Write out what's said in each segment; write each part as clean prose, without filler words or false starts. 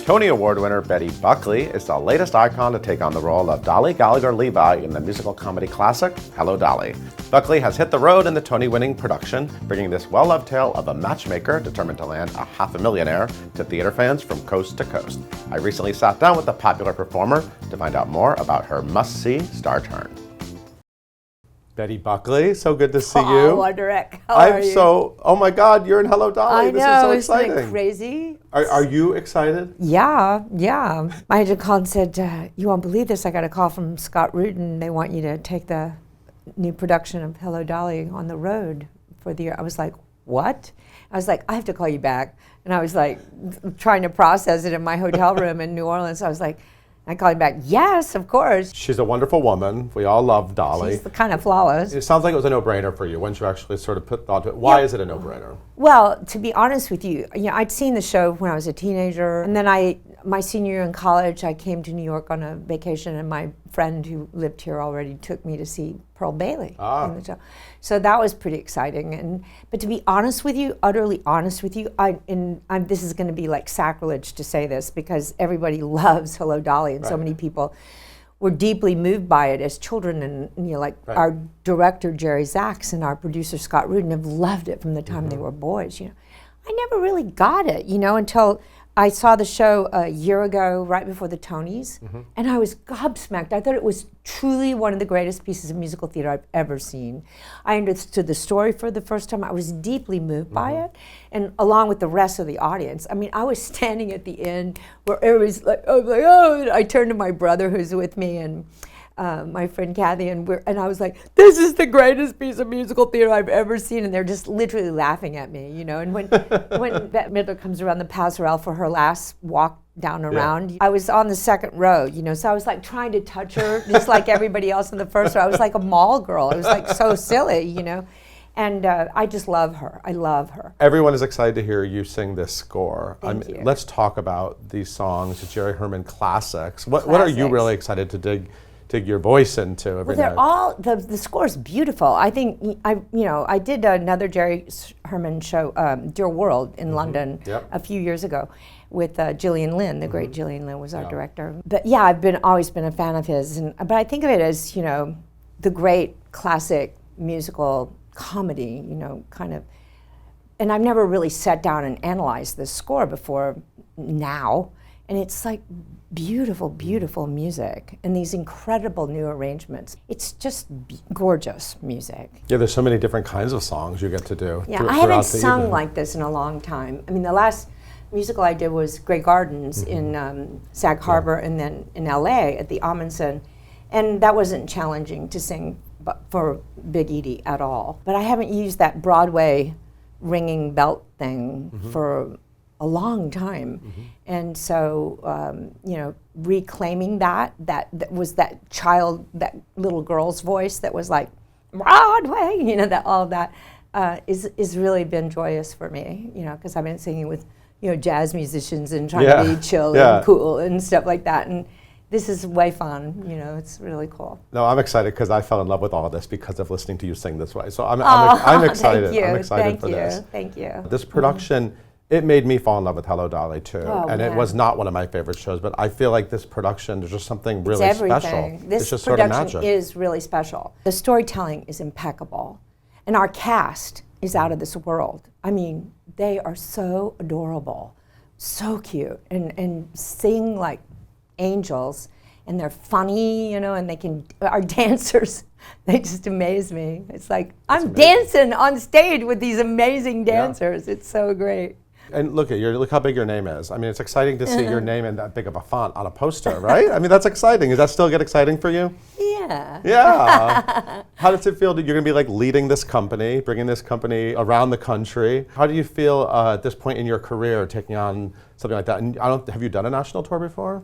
Tony Award winner Betty Buckley is the latest icon to take on the role of Dolly Gallagher Levi in the musical comedy classic, Hello, Dolly. Buckley has hit the road in the Tony-winning production, bringing this well-loved tale of a matchmaker determined to land a $500,000 to theater fans from coast to coast. I recently sat down with the popular performer to find out more about her must-see star turn. Betty Buckley, so good to see you. Oh, Wonderick, how are you? Oh my God, you're in Hello, Dolly. I This know, is so exciting. exciting. Isn't it crazy? Are you excited? Yeah. I had to call and said, you won't believe this, I got a call from Scott Rudin. They want you to take the new production of Hello, Dolly on the road for the year. I was like, what? I was like, I have to call you back. And I was like, trying to process it in my hotel room in New Orleans. I was like, I called him back, yes, of course. She's a wonderful woman. We all love Dolly. She's kind of flawless. It sounds like it was a no-brainer for you once you actually sort of put thought to it. Why is it a no-brainer? Well, to be honest with you, I'd seen the show when I was a teenager, and then my senior year in college, I came to New York on a vacation, and my friend who lived here already took me to see Pearl Bailey in the show. So that was pretty exciting. But to be honest with you, utterly honest with you, this is going to be like sacrilege to say this because everybody loves Hello, Dolly, and so many people were deeply moved by it as children, and our director Jerry Zaks and our producer Scott Rudin have loved it from the time they were boys. I never really got it, until I saw the show a year ago, right before the Tonys, and I was gobsmacked. I thought it was truly one of the greatest pieces of musical theater I've ever seen. I understood the story for the first time. I was deeply moved by it, and along with the rest of the audience. I mean, I was standing at the end where everybody's like, oh, and I turned to my brother who's with me, and my friend Kathy, and I was like, this is the greatest piece of musical theater I've ever seen, and they're just literally laughing at me, And when Bette Midler comes around the passerelle for her last walk down around, I was on the second row, so I was like trying to touch her, just like everybody else in the first row. I was like a mall girl. It was like so silly, And I just love her. I love her. Everyone is excited to hear you sing this score. Thank you. Let's talk about these songs, the Jerry Herman classics. What are you really excited to dig your voice into every night? Well, they're all, the score is beautiful. I think, I did another Jerry Herman show, Dear World, in London a few years ago with Gillian Lynn, the great Gillian Lynn was our director. But yeah, I've always been a fan of his. But I think of it as, the great classic musical comedy, kind of. And I've never really sat down and analyzed this score before now. And it's like beautiful, beautiful music and these incredible new arrangements. It's just gorgeous music. Yeah, there's so many different kinds of songs you get to do. Yeah, I haven't sung like this in a long time. I mean, the last musical I did was Grey Gardens in Sag Harbor and then in LA at the Amundsen. And that wasn't challenging to sing for Big Edie at all. But I haven't used that Broadway ringing belt thing for a long time. And so, reclaiming that was that little girl's voice that was like, Broadway, all of that is really been joyous for me, because I've been singing with, jazz musicians and trying to be chill and cool and stuff like that. And this is way fun, it's really cool. No, I'm excited because I fell in love with all of this because of listening to you sing this way. So I'm excited. Thank you. I'm excited for this. Thank you. This production, it made me fall in love with Hello, Dolly, too. It was not one of my favorite shows, but I feel like this production, there's just something really special. This just production sort of magic. Is really special. The storytelling is impeccable. And our cast is out of this world. I mean, they are so adorable, so cute, and sing like angels, and they're funny, and our dancers, they just amaze me. It's like, I'm dancing on stage with these amazing dancers. It's so great. And look how big your name is. I mean, it's exciting to see your name in that big of a font on a poster, right? I mean, that's exciting. Does that still get exciting for you? Yeah. Yeah. How does it feel that you're going to be like leading this company, bringing this company around the country? How do you feel at this point in your career taking on something like that? And have you done a national tour before?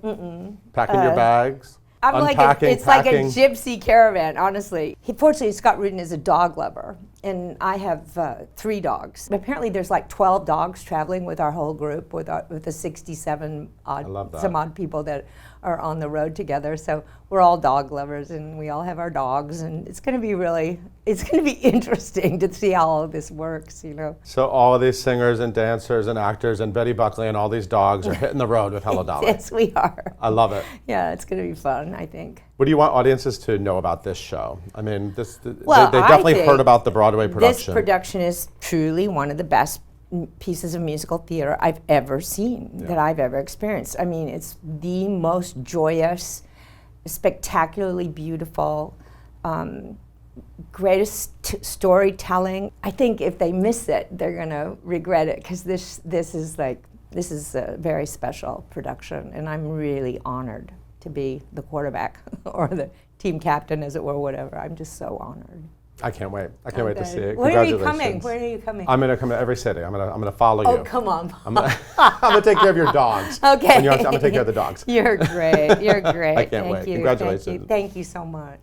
Packing your bags? It's like a gypsy caravan, honestly. Fortunately, Scott Rudin is a dog lover. and I have 3 dogs. Apparently there's like 12 dogs traveling with our whole group, with the 67 some odd people that are on the road together. So we're all dog lovers, and we all have our dogs, and it's going to be interesting to see how all of this works, you know. So all of these singers and dancers and actors and Betty Buckley and all these dogs are hitting the road with Hello, Dolly. Yes, we are. I love it. Yeah, it's going to be fun, I think. What do you want audiences to know about this show? I mean, they Well, definitely I think heard about the Broadway production. This production is truly one of the best pieces of musical theater I've ever seen, that I've ever experienced. I mean, it's the most joyous, spectacularly beautiful, greatest storytelling. I think if they miss it, they're going to regret it, because this is a very special production, and I'm really honored to be the quarterback or the team captain, as it were, whatever. I'm just so honored. I can't wait. I can't wait to see it. When are you coming? When are you coming? I'm going to come to every city. I'm going to follow you. Oh, come on. I'm going to take care of your dogs. Okay. I'm going to take care of the dogs. You're great. You're great. I can't wait. Thank you. Congratulations. Thank you so much.